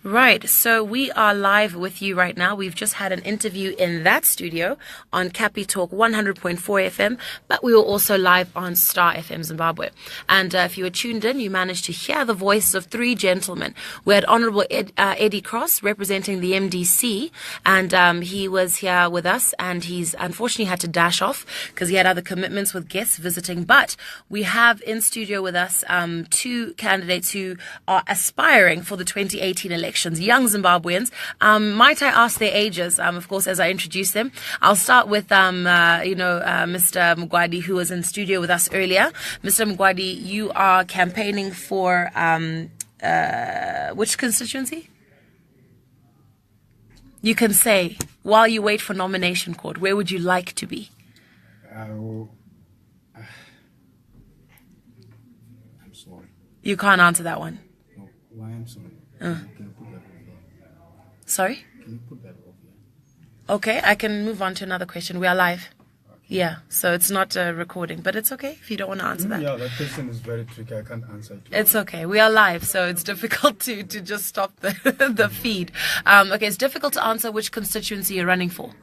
Right, so we are live with you right now. We've just had an interview in that studio on Capi Talk 100.4 FM, but we were also live on Star FM Zimbabwe. And if you were tuned in, you managed to hear the voices of three gentlemen. We had Honorable Eddie Cross representing the MDC, and he was here with us, and he's unfortunately had to dash off because he had other commitments with guests visiting. But we have in studio with us two candidates who are aspiring for the 2018 election. Young Zimbabweans. Might I ask their ages, of course, as I introduce them? I'll start with, Mr. Mugwadi, who was in studio with us earlier. Mr. Mugwadi, you are campaigning for which constituency? You can say, while you wait for nomination court, where would you like to be? I'm sorry. You can't answer that one. No, why I'm sorry. Sorry? Can you put that off? Okay, I can move on to another question. We are live. Okay. Yeah, so it's not a recording, but it's okay if you don't want to answer that. Yeah, that question is very tricky. I can't answer it. It's okay. We are live, so it's difficult to just stop the feed. Okay, it's difficult to answer which constituency you're running for.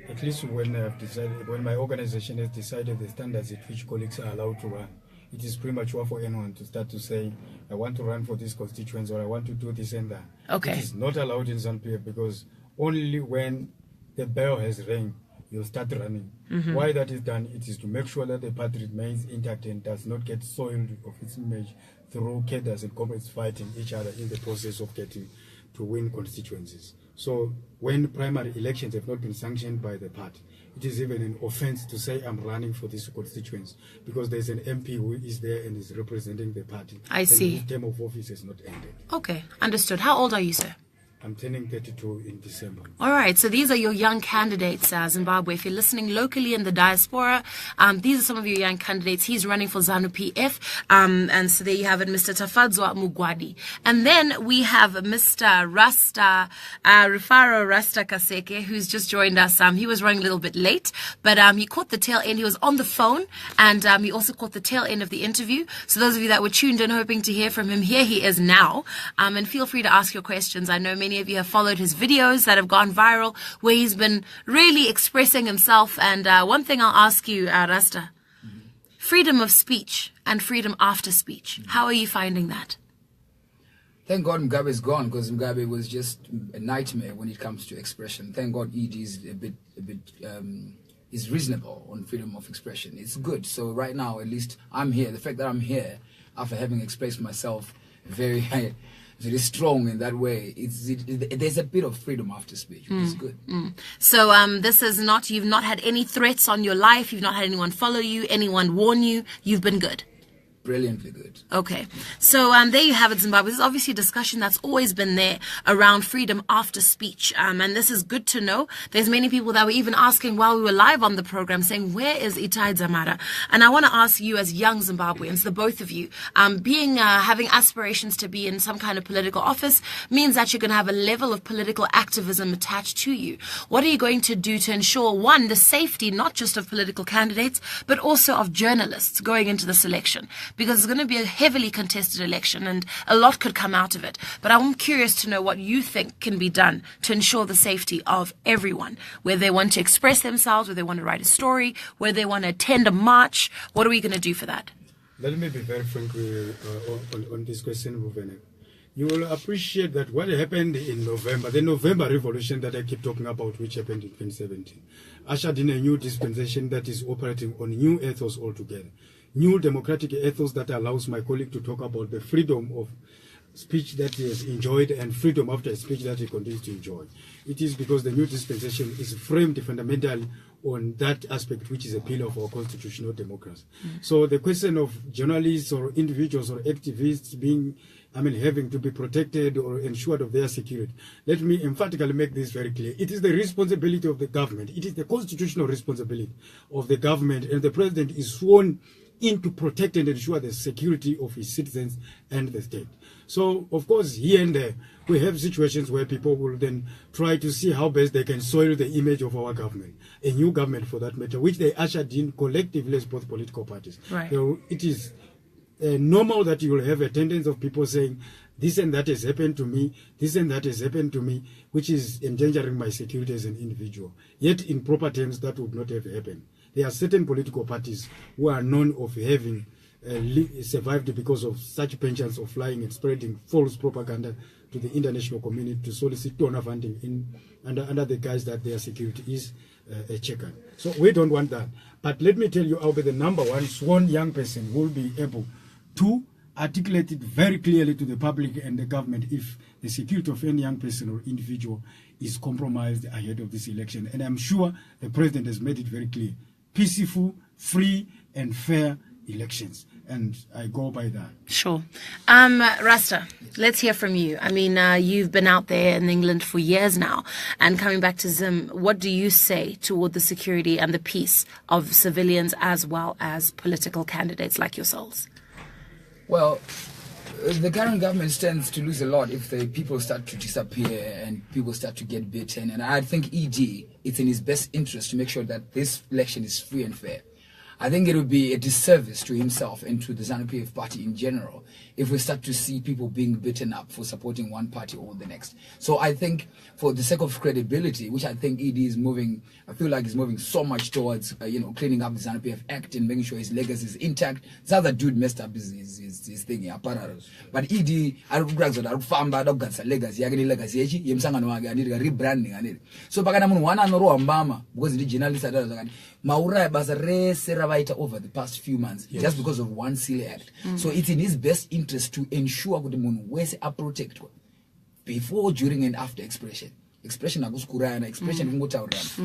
At least when my organization has decided the standards at which colleagues are allowed to run, it is premature for anyone to start to say, I want to run for this constituency or I want to do this and that. Okay. It is not allowed in ZANU-PF because only when the bell has rang, you'll start running. Mm-hmm. Why that is done, it is to make sure that the party remains intact and does not get soiled of its image through cadres and comrades fighting each other in the process of getting to win constituencies. So when primary elections have not been sanctioned by the party, it is even an offense to say I'm running for this constituency because there's an MP who is there and is representing the party. I see. His term of office has not ended. Okay, understood. How old are you, sir? I'm turning 32 in December. All right, so these are your young candidates, Zimbabwe. If you're listening locally in the diaspora, these are some of your young candidates. He's running for ZANU-PF, and so there you have it, Mr. Tafadzwa Mugwadi. And then we have Mr. Rufaro Kaseke, who's just joined us. He was running a little bit late, but he caught the tail end. He was on the phone, and he also caught the tail end of the interview. So those of you that were tuned in hoping to hear from him, here he is now. And feel free to ask your questions. I know many of you have followed his videos that have gone viral where he's been really expressing himself. And one thing I'll ask you, Rasta, freedom of speech and freedom after speech. How are you finding that? Thank God Mugabe is gone, because Mugabe was just a nightmare when it comes to expression. Thank God ED is is reasonable on freedom of expression. It's good. So right now, at least I'm here. The fact that I'm here after having expressed myself very strong in that way, there's a bit of freedom after speech. It's good. So this is not, you've not had any threats on your life, you've not had anyone follow you, anyone warn you, you've been good. Brilliantly good. Okay, so there you have it, Zimbabwe. This is obviously a discussion that's always been there around freedom after speech, and this is good to know. There's many people that were even asking while we were live on the program, saying, where is Itai Dzamara? And I want to ask you, as young Zimbabweans, the both of you, having aspirations to be in some kind of political office means that you're going to have a level of political activism attached to you. What are you going to do to ensure, one, the safety not just of political candidates, but also of journalists going into this election? Because it's going to be a heavily contested election and a lot could come out of it. But I'm curious to know what you think can be done to ensure the safety of everyone, where they want to express themselves, where they want to write a story, where they want to attend a march. What are we going to do for that? Let me be very frank on this question, Ruvheneko. You will appreciate that what happened in November, the November revolution that I keep talking about, which happened in 2017, ushered in a new dispensation that is operating on new ethos altogether. New democratic ethos that allows my colleague to talk about the freedom of speech that he has enjoyed and freedom after speech that he continues to enjoy. It is because the new dispensation is framed fundamentally on that aspect, which is a pillar of our constitutional democracy. So the question of journalists or individuals or activists having to be protected or ensured of their security. Let me emphatically make this very clear. It is the responsibility of the government. It is the constitutional responsibility of the government, and the president is sworn in to protect and ensure the security of his citizens and the state. So, of course, here and there, we have situations where people will then try to see how best they can soil the image of our government, a new government for that matter, which they ushered in collectively as both political parties. Right. So it is normal that you will have a tendency of people saying, this and that has happened to me, this and that has happened to me, which is endangering my security as an individual. Yet in proper terms, that would not have happened. There are certain political parties who are known of having survived because of such penchants of lying and spreading false propaganda to the international community to solicit donor funding under the guise that their security is a checker. So we don't want that. But let me tell you, I'll be the number one sworn young person who will be able to articulate it very clearly to the public and the government if the security of any young person or individual is compromised ahead of this election. And I'm sure the president has made it very clear. Peaceful, free, and fair elections. And I go by that. Sure. Rasta, let's hear from you. I mean, you've been out there in England for years now, and coming back to Zim, what do you say toward the security and the peace of civilians as well as political candidates like yourselves? Well, the current government stands to lose a lot if the people start to disappear and people start to get beaten. And I think ED, it's in his best interest to make sure that this election is free and fair. I think it would be a disservice to himself and to the ZANU-PF party in general if we start to see people being beaten up for supporting one party or the next. So I think for the sake of credibility, which I think ED is moving, I feel like he's moving so much towards, cleaning up the ZANU-PF Act and making sure his legacy is intact. This other dude messed up his thing, but ED, legacy, rebranding. So because the journalist Maura Basare over the past few months, yes, just because of one silly act. So it's in his best interest to ensure that the moon are protected before, during, and after expression. Expression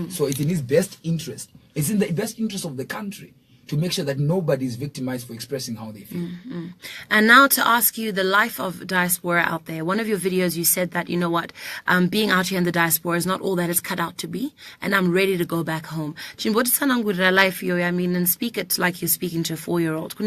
So it's in his best interest. It's in the best interest of the country to make sure that nobody is victimized for expressing how they feel. And now to ask you, the life of diaspora out there. One of your videos, you said that, being out here in the diaspora is not all that it's cut out to be, and I'm ready to go back home. Life, I mean, and speak it like you're speaking to a 4-year-old.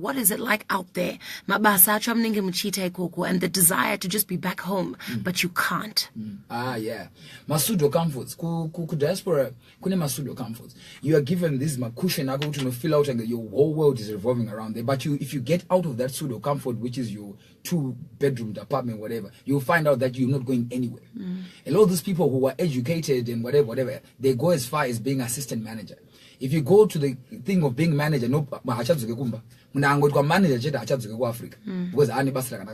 What is it like out there? And the desire to just be back home, but you can't. Yeah. Masudo comforts. Diaspora, Masudo comforts. You are given this cushion to fill out, and your whole world is revolving around there. But if you get out of that pseudo comfort, which is your 2-bedroom apartment, whatever, you'll find out that you're not going anywhere. A lot of those people who are educated and whatever, they go as far as being assistant manager. If you go to the thing of being manager, because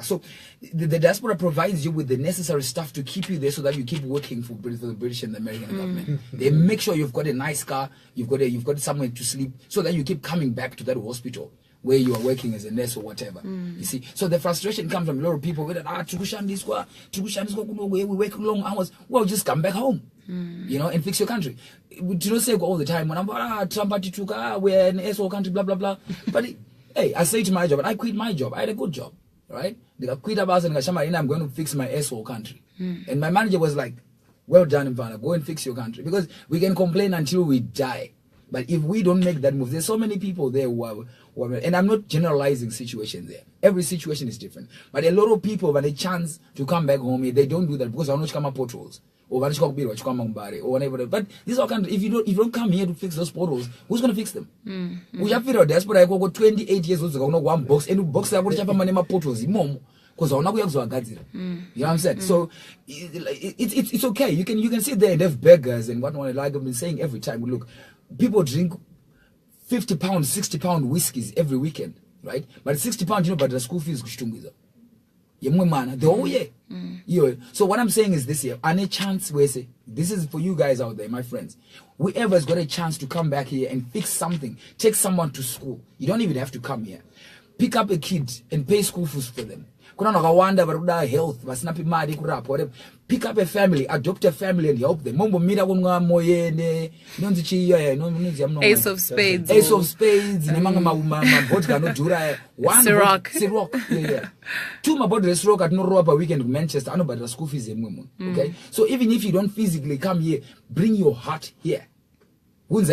so the diaspora provides you with the necessary stuff to keep you there so that you keep working for the British and the American government. They make sure you've got a nice car, you've got somewhere to sleep, so that you keep coming back to that hospital where you are working as a nurse or whatever. You see, so the frustration comes from a lot of people with we work long hours. Well, just come back home, and fix your country. We do not say all the time when I'm we're an SO country, blah blah blah. But hey, I say to my job, and I quit my job. I had a good job, right? I quit about and I'm going to fix my SO country. And my manager was like, well done, Ivana, go and fix your country, because we can complain until we die. But if we don't make that move, there's so many people there who are, and I'm not generalizing situations there. Every situation is different. But a lot of people, when a chance to come back home, they don't do that because they don't come up potholes. Or whatever. But these are kind of, if you don't come here to fix those potholes, who's going to fix them? We have figured out I go 28 years old, one box, and box I have my potholes. Because you know what I'm saying? So it's okay. You can sit there and have beggars and whatnot. Like I've been saying every time. Look, people drink £50, £60 whiskeys every weekend, right? But £60, but the school fees the whole year. So what I'm saying is this year, any chance where say this is for you guys out there, my friends. Whoever's got a chance to come back here and fix something, take someone to school. You don't even have to come here. Pick up a kid and pay school fees for them. Health, whatever. Pick up a family, adopt a family and help them. Ace of Spades. Ciroc. Two my body Ciroc at no rob a weekend in Manchester. I know, but the school fees okay. So even if you don't physically come here, bring your heart here. Because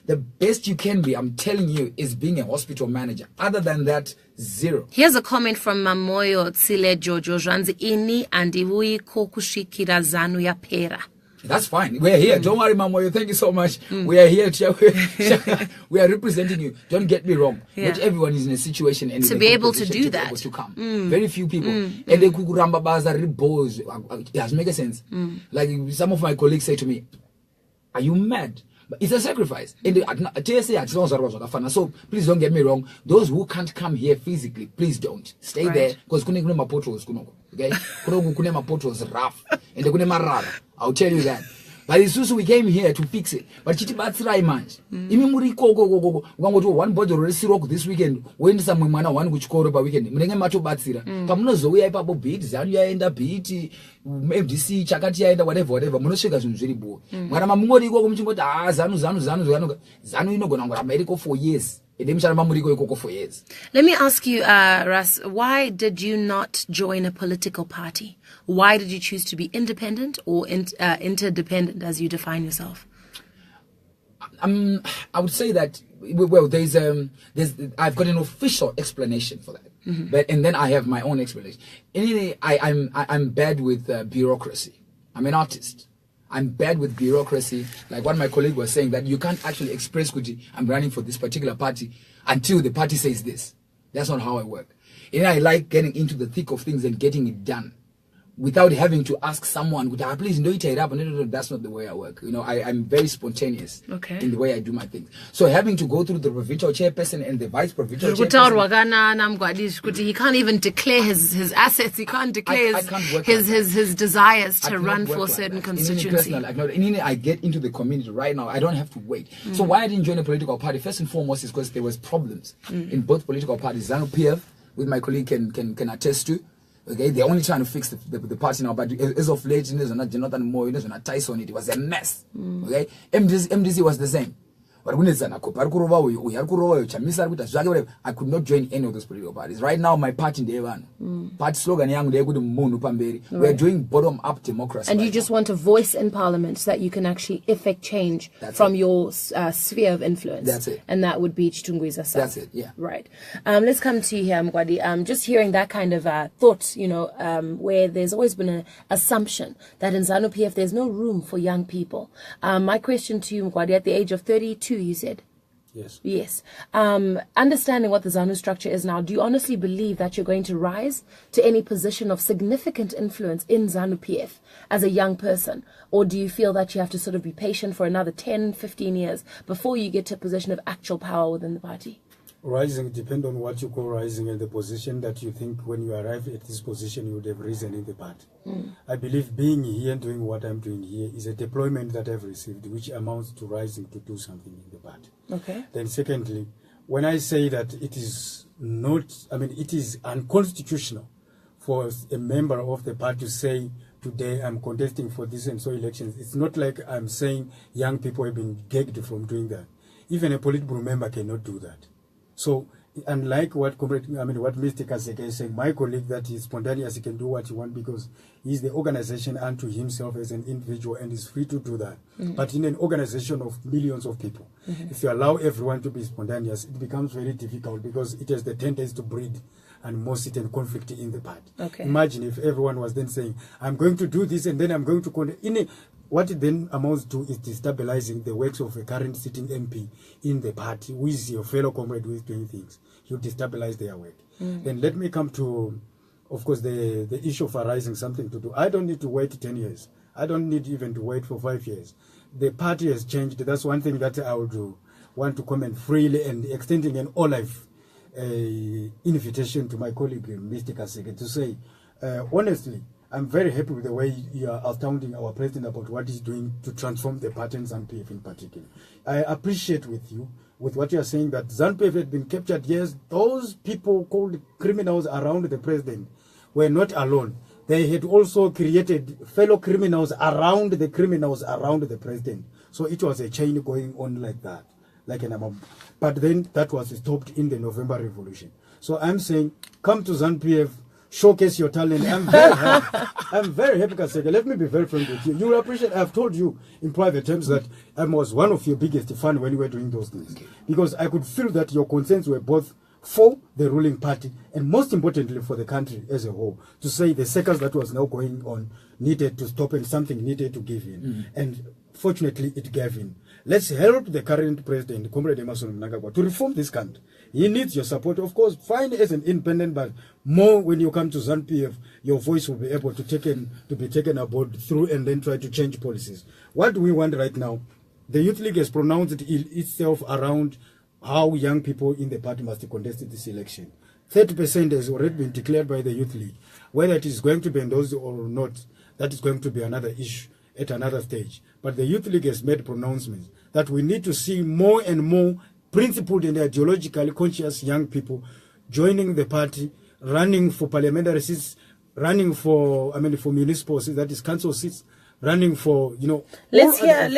the best you can be, I'm telling you, is being a hospital manager. Other than that, zero. Here's a comment from Mamoyo Tsile Jojo Janzi Ini and Iwui Kokushikira Zanu ya Pera. That's fine. We're here. Don't worry, Mama. Thank you so much. We are here. We are representing you. Don't get me wrong. Not everyone is in a situation and to be able to do that. Able to come. Very few people. And they could rambabaza ribos. It doesn't make sense. Like some of my colleagues say to me, "Are you mad?" But it's a sacrifice. So please don't get me wrong. Those who can't come here physically, please don't. Stay there. Because kunema potholes. Okay? Kunema potholes rough. And the kunema rara. I'll tell you that. But it's also we came here to fix it. But chiti batsirai manje. Imi go. One body already rock this weekend. When some mana one which call over weekend. Mnenge macho batsira. Pamuno zoe ya papo beat. Zanu ya enda beat. MDC chakati ya enda whatever. Muno shega zunzuri bo. Mwana mamungori go kumchingota. Zanu ino gona ngora medical for years. Let me ask you, Ras, why did you not join a political party? Why did you choose to be independent or interdependent, as you define yourself? I would say that, well, I've got an official explanation for that, and then I have my own explanation. Anyway, I'm bad with bureaucracy. I'm an artist. I'm bad with bureaucracy. Like what my colleague was saying, that you can't actually express, I'm running for this particular party until the party says this. That's not how I work. And I like getting into the thick of things and getting it done without having to ask someone, please do it up. No, that's not the way I work. You know, I'm very spontaneous in the way I do my things. So having to go through the provincial chairperson and the vice provincial chairperson. He can't even declare his assets. He can't declare his desires to run for a certain constituency. I get into the community right now. I don't have to wait. So why I didn't join a political party, first and foremost, is because there was problems in both political parties. ZANU-PF, with my colleague can attest to. Okay, they're only trying to fix the party now, but as of late, Jonathan Moore, Tyson, it was a mess. Okay, MDC was the same. But I could not join any of those political parties. Right now, my party, party slogan, we're doing bottom-up democracy. And you just want a voice in parliament so that you can actually effect change from your sphere of influence. That's it. And that would be Chitungwiza South. That's it, yeah. Right. Let's come to you here, Mgwadi. Just hearing that kind of thought, where there's always been an assumption that in ZANU-PF there's no room for young people. My question to you, Mgwadi, at the age of 32, you said? Yes. Understanding what the ZANU structure is now, do you honestly believe that you're going to rise to any position of significant influence in ZANU-PF as a young person? Or do you feel that you have to sort of be patient for another 10, 15 years before you get to a position of actual power within the party? Rising depends on what you call rising and the position that you think when you arrive at this position you would have risen in the party. I believe being here and doing what I'm doing here is a deployment that I've received, which amounts to rising to do something in the party. Okay. Then secondly, when I say that it is it is unconstitutional for a member of the party to say, today I'm contesting for this and so elections. It's not like I'm saying young people have been gagged from doing that. Even a Politburo member cannot do that. So, unlike what Mr. Kaseke is saying, my colleague that is spontaneous, he can do what he wants because he's the organization unto himself as an individual and is free to do that. But in an organization of millions of people, if you allow everyone to be spontaneous, it becomes very difficult because it has the tendency to breed animosity and conflict in the party. Okay. Imagine if everyone was then saying, I'm going to do this and then I'm going to what it then amounts to is destabilizing the works of a current sitting MP in the party, who is your fellow comrade who is doing things. You destabilize their work. Then let me come to, of course, the issue of arising something to do. I don't need to wait 10 years. I don't need even to wait for 5 years. The party has changed. That's one thing that I would want to comment freely and extending an olive invitation to my colleague, Mr. Kaseke, to say, honestly, I'm very happy with the way you are astounding our president about what he's doing to transform the party and ZANU-PF in particular. I appreciate with what you are saying that ZANU-PF had been captured. Yes, those people called criminals around the president were not alone. They had also created fellow criminals around the president. So it was a chain going on like that, like an amount. But then that was stopped in the November Revolution. So I'm saying, come to ZANU-PF, showcase your talent. I'm very happy. I'm very happy, Kaseke. Let me be very frank with you. You will appreciate, I've told you in private terms that I was one of your biggest fans when you were doing those things. Because I could feel that your concerns were both for the ruling party, and most importantly for the country as a whole, to say the circus that was now going on needed to stop and something needed to give in. And fortunately, it gave in. Let's help the current president, Comrade Emmerson Mnangagwa, to reform this country. He needs your support, of course. Fine as an independent, but more when you come to ZANU-PF, your voice will be able to be taken aboard through and then try to change policies. What do we want right now? The Youth League has pronounced itself around how young people in the party must contest this election. 30% has already been declared by the Youth League. Whether it is going to be endorsed or not, that is going to be another issue at another stage. But the Youth League has made pronouncements that we need to see more and more principled and ideologically conscious young people joining the party, running for parliamentary seats, running for municipal seats, that is council seats, running for, Let's hear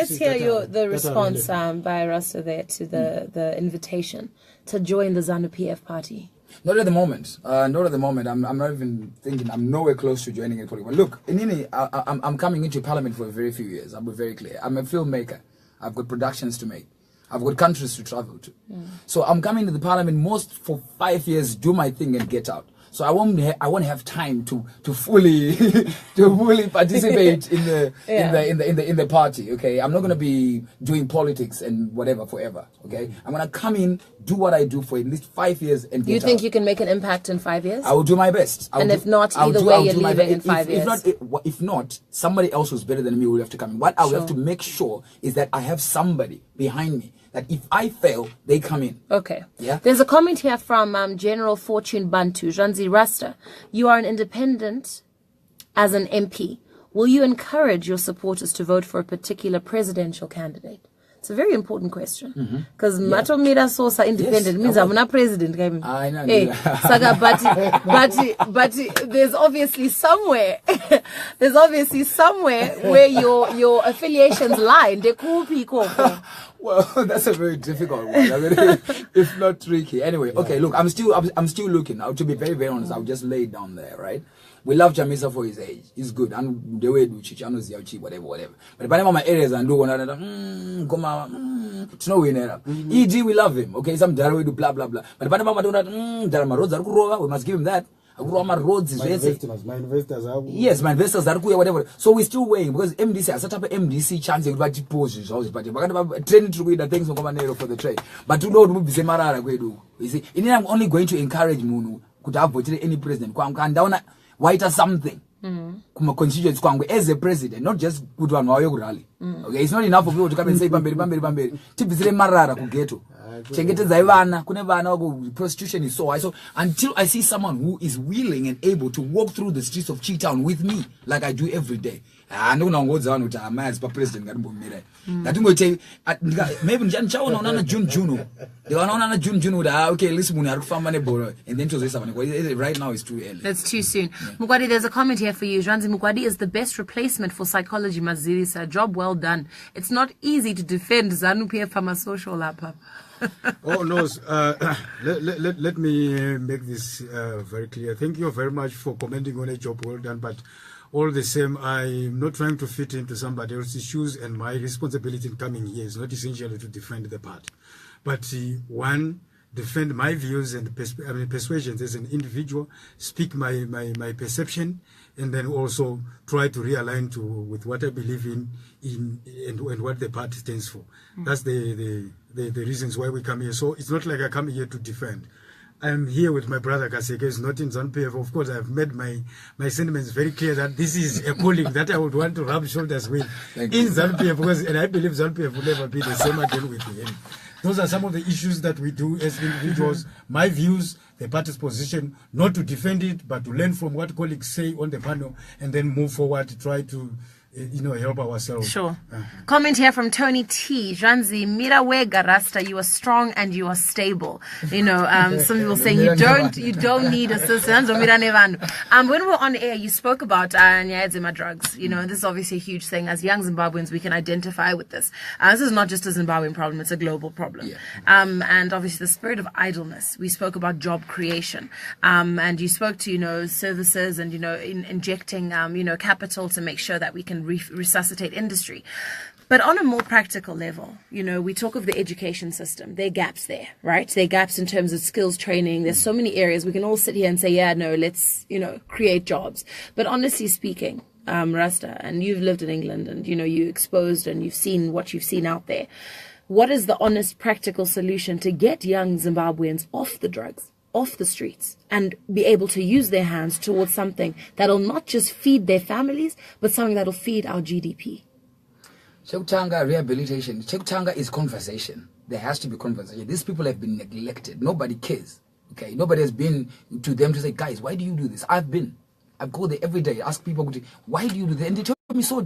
the response by Rasta there to the invitation to join the ZANU-PF party. Not at the moment. Not at the moment. I'm not even thinking. I'm nowhere close to joining a political. Look, Inini, I'm coming into parliament for a very few years. I'll be very clear. I'm a filmmaker. I've got productions to make. I've got countries to travel to. So I'm coming to the parliament most for 5 years, do my thing and get out. So I won't have time to fully participate in the party. Okay, I'm not going to be doing politics and whatever forever. Okay, I'm going to come in, do what I do for at least 5 years and get out. You think you can make an impact in 5 years? I will do my best. If not, either way, you're leaving in 5 years. If not, somebody else who's better than me will have to come in. What I will have to make sure is that I have somebody behind me, that if I fail, they come in. Okay. Yeah. There's a comment here from General Fortune Bantu. Janzi Rasta, you are an independent as an MP. Will you encourage your supporters to vote for a particular presidential candidate? It's a very important question. Because Mato Mira Sosa independent means I'm not president. I know. Hey, Saga, but there's obviously somewhere where your affiliations lie. Well, that's a very difficult one. I mean, if not tricky. Anyway, okay, look, I'm still looking. Now, to be very, very honest, I'll just lay it down there, right? We love Chamisa for his age. He's good. And the way we chichanos yachi, whatever. But if my areas and do one another, it's no winner. E.g., we love him. Okay, some Darwe do blah blah blah. But if I do that, Darama roads are grow, we must give him that. Roads my investors are. Yes, my investors are whatever. So we're still waiting because MDC, I set up an MDC chance to pose but training to the things for the trade. But to know we say Marara we do. You see, I'm only going to encourage Munu could have voted any president. Down white or something. Constituents as a president, not just good one rally. Okay, it's not enough for people to come and say Bamberi. Typically Marara Kugeto. Prostitution is so high. So until I see someone who is willing and able to walk through the streets of Chi-Town with me, like I do every day, I don't know what's on with a man's president. That will tell maybe June. They are not June. Okay, listen, and then to say something. Right now it's too early. That's too soon. Mugwadi, there's a comment here for you. Janzi Mugwadi is the best replacement for psychology. Maziri, sir. Job well done. It's not easy to defend ZANU-PF from a social lap. Oh no, let me make this very clear. Thank you very much for commenting on a job well done, but all the same, I'm not trying to fit into somebody else's shoes, and my responsibility in coming here is not essentially to defend the party, but defend my views and persuasions as an individual, speak my perception, and then also try to realign with what I believe in and what the party stands for. That's the reasons why we come here. So it's not like I come here to defend. I'm here with my brother Kaseke. It's not in ZANU-PF. Of course, I've made my sentiments very clear that this is a colleague that I would want to rub shoulders with in ZANU-PF, and I believe ZANU-PF will never be the same again with him. Those are some of the issues that we do as individuals. My views, the party's position, not to defend it, but to learn from what colleagues say on the panel and then move forward to try to help ourselves. Sure. Comment here from Tony T. Janzi, Mirawega Rasta, you are strong and you are stable. Some people saying you don't need assistance. When we were on air, you spoke about Nyadzima drugs. This is obviously a huge thing. As young Zimbabweans, we can identify with this. This is not just a Zimbabwean problem, it's a global problem. Yeah. And obviously the spirit of idleness. We spoke about job creation. And you spoke to, services and, injecting, capital to make sure that we can resuscitate industry. But on a more practical level, you know, we talk of the education system. There are gaps there, right? There are gaps in terms of skills training. There's so many areas. We can all sit here and say, yeah, no, let's, you know, create jobs. But honestly speaking, Rasta, and you've lived in England and, you know, you're exposed and you've seen what you've seen out there. What is the honest, practical solution to get young Zimbabweans off the drugs, off the streets, and be able to use their hands towards something that'll not just feed their families, but something that'll feed our GDP? Chekutanga rehabilitation. Chekutanga is conversation. There has to be conversation. These people have been neglected. Nobody cares. Okay, nobody has been to them to say, guys, why do you do this? I go there every day, ask people, why do you do that? And they tell me so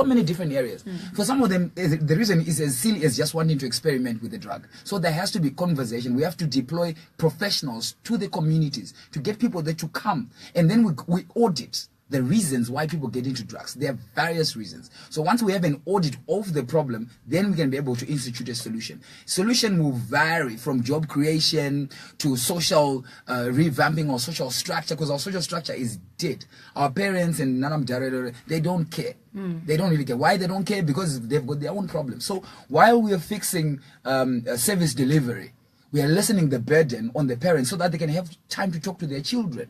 many different areas. For some of them, the reason is as silly as just wanting to experiment with the drug. So there has to be conversation. We have to deploy professionals to the communities to get people there to come. And then we audit the reasons why people get into drugs. There are various reasons. So once we have an audit of the problem, then we can be able to institute a solution. Solution will vary from job creation to social revamping or social structure, because our social structure is dead. Our parents and Nanam Darere, they don't care. They don't really care. Why they don't care? Because they've got their own problems. So while we are fixing service delivery, we are lessening the burden on the parents so that they can have time to talk to their children.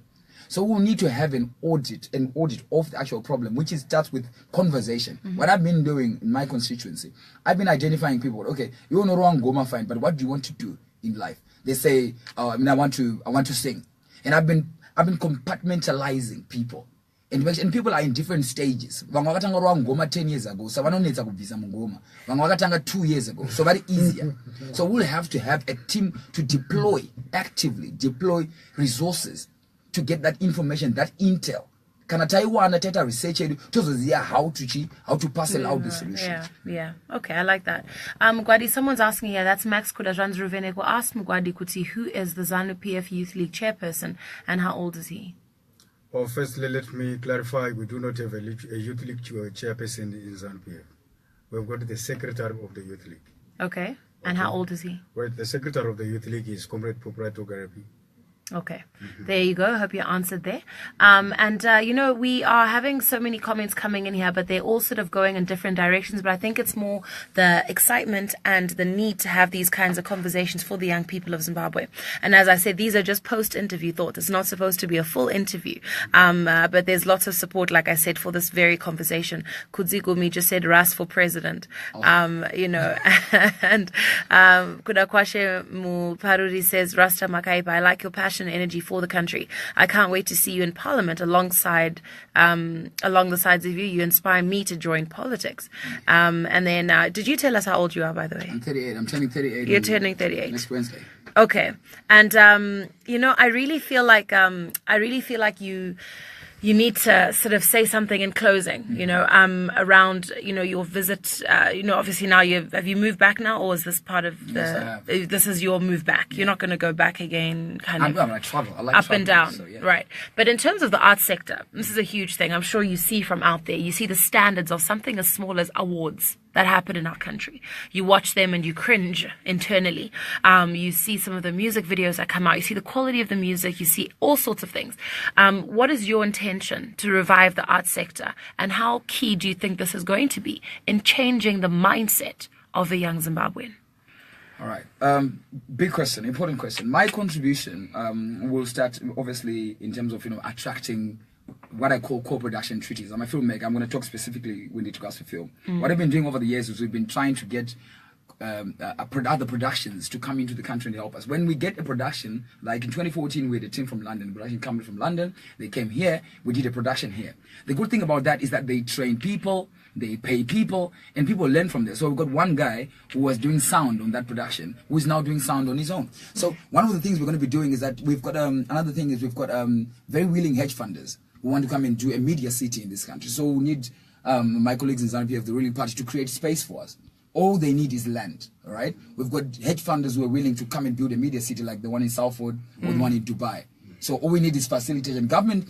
So we'll need to have an audit of the actual problem, which starts with conversation. What I've been doing in my constituency, I've been identifying people. Okay, you know wrong, Goma, fine, but what do you want to do in life? They say, I want to sing, and I've been compartmentalizing people, and people are in different stages. Vangwakatanga wrong Goma 10 years ago, so vanonetsa kubvisa mungoma. Vangwakatanga 2 years ago, so very easier. So we'll have to have a team to actively deploy resources to get that information, that intel. Can I tell you one data research to how to parcel out the solution? Yeah. Okay, I like that. Gwadi, someone's asking here, that's Max Kudajans Ruvheneko asked Gwadi Kuti, who is the ZANU PF Youth League chairperson and how old is he? Well, firstly, let me clarify, we do not have a Youth League chairperson in ZANU PF. We've got the secretary of the Youth League. Okay, and how old is he? Well, the secretary of the Youth League is Comrade Proprietor Garapi. Okay, there you go. Hope you answered there. You know, we are having so many comments coming in here, but they're all sort of going in different directions. But I think it's more the excitement and the need to have these kinds of conversations for the young people of Zimbabwe. And as I said, these are just post-interview thoughts. It's not supposed to be a full interview. But there's lots of support, like I said, for this very conversation. Kudzigumi just said Ras for president. You know, and Kudakwashe Muparuri says, Rasta Makaipa, I like your passion and energy for the country. I can't wait to see you in Parliament along the sides of you. You inspire me to join politics. And then, did you tell us how old you are, by the way? I'm 38. I'm turning 38. You're turning 38 next Wednesday. Okay, and you know, I really feel like you need to sort of say something in closing, you know, around, you know, your visit. You know, obviously now have you moved back now, or is this part of this is your move back? You're not going to go back again, kind of. I travel. I like up traveling, and down, so, yeah. Right? But in terms of the arts sector, this is a huge thing. I'm sure you see from out there. You see the standards of something as small as awards that happen in our country. You watch them and you cringe internally. You see some of the music videos that come out. You see the quality of the music. You see all sorts of things. What is your intention to revive the arts sector? And how key do you think this is going to be in changing the mindset of the young Zimbabwean? All right. Big question, important question. My contribution will start, obviously, in terms of, you know, attracting what I call co-production treaties. I'm a filmmaker. I'm going to talk specifically when it comes to film. What I've been doing over the years is we've been trying to get other productions to come into the country and help us. When we get a production, like in 2014, we had a team from London, a production company from London. They came here. We did a production here. The good thing about that is that they train people, they pay people, and people learn from there. So we've got one guy who was doing sound on that production, who is now doing sound on his own. So one of the things we're going to be doing is that we've got another thing is we've got very willing hedge funders who want to come and do a media city in this country. So we need my colleagues in ZANU-PF, the ruling party, to create space for us. All they need is land, all right? We've got hedge funders who are willing to come and build a media city like the one in Salford or the one in Dubai. So all we need is facilitation. Government,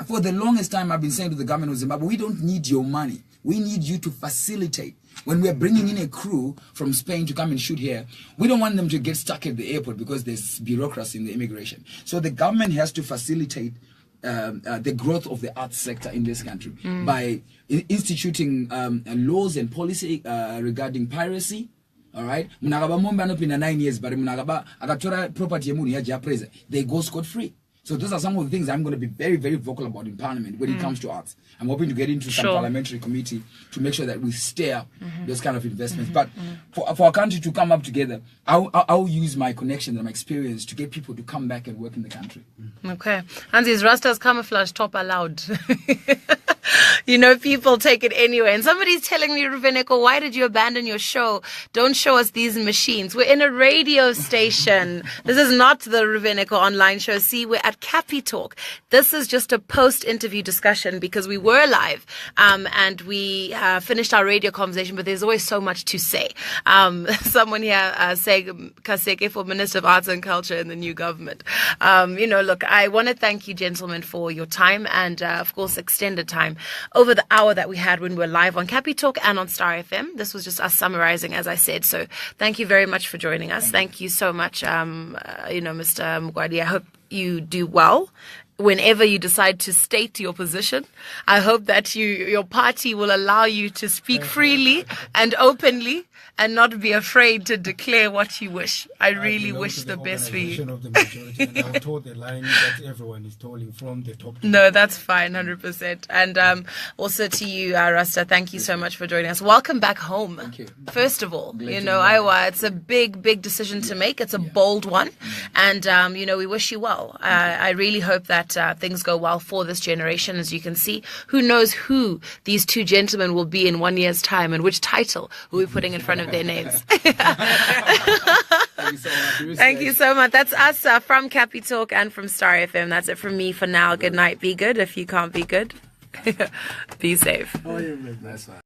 for the longest time I've been saying to the government of Zimbabwe, we don't need your money. We need you to facilitate. When we're bringing in a crew from Spain to come and shoot here, we don't want them to get stuck at the airport because there's bureaucracy in the immigration. So the government has to facilitate the growth of the arts sector in this country by instituting laws and policy regarding piracy. All right, munagaba momba no pina 9 years, but munagaba akatora property yemu ya japreza, they go scot free. So those are some of the things I'm going to be very, very vocal about in Parliament when it comes to arts. I'm hoping to get into some parliamentary committee to make sure that we steer those kind of investments. But for our country to come up together, I'll use my connections and my experience to get people to come back and work in the country. Okay. And is Rasta's camouflage top allowed? You know, people take it anyway. And somebody's telling me, Ruvheneko, why did you abandon your show? Don't show us these machines. We're in a radio station. This is not the Ruvheneko online show. See, we're at Cappy Talk. This is just a post-interview discussion because we were live and we finished our radio conversation, but there's always so much to say. Someone here saying Kaseke for Minister of Arts and Culture in the new government. You know, look, I want to thank you, gentlemen, for your time and, of course, extended time over the hour that we had when we were live on Cappy Talk and on Star FM. This was just us summarizing, as I said. So thank you very much for joining us. Thank you so much, you know, Mr. Mugwadi. I hope you do well whenever you decide to state your position. I hope that your party will allow you to speak freely and openly and not be afraid to declare what you wish. I really wish the best for you. Of the majority, and I'll toe the line that everyone is tolling from the top to No, that's fine, 100%. And also to you, Rasta, thank you so much for joining us. Welcome back home. Thank you. First of all, you know, Iowa, it's a big, big decision to make. It's a bold one. And, you know, we wish you well. I really hope that things go well for this generation. As you can see, who knows who these two gentlemen will be in 1 year's time and which title we'll be putting in front of their names. Thank you so much. Thank you so much. That's us from Cappy Talk and from Star FM. That's it from me for now. Good night. Be good. If you can't be good, be safe. Oh, yeah, man. That's fine.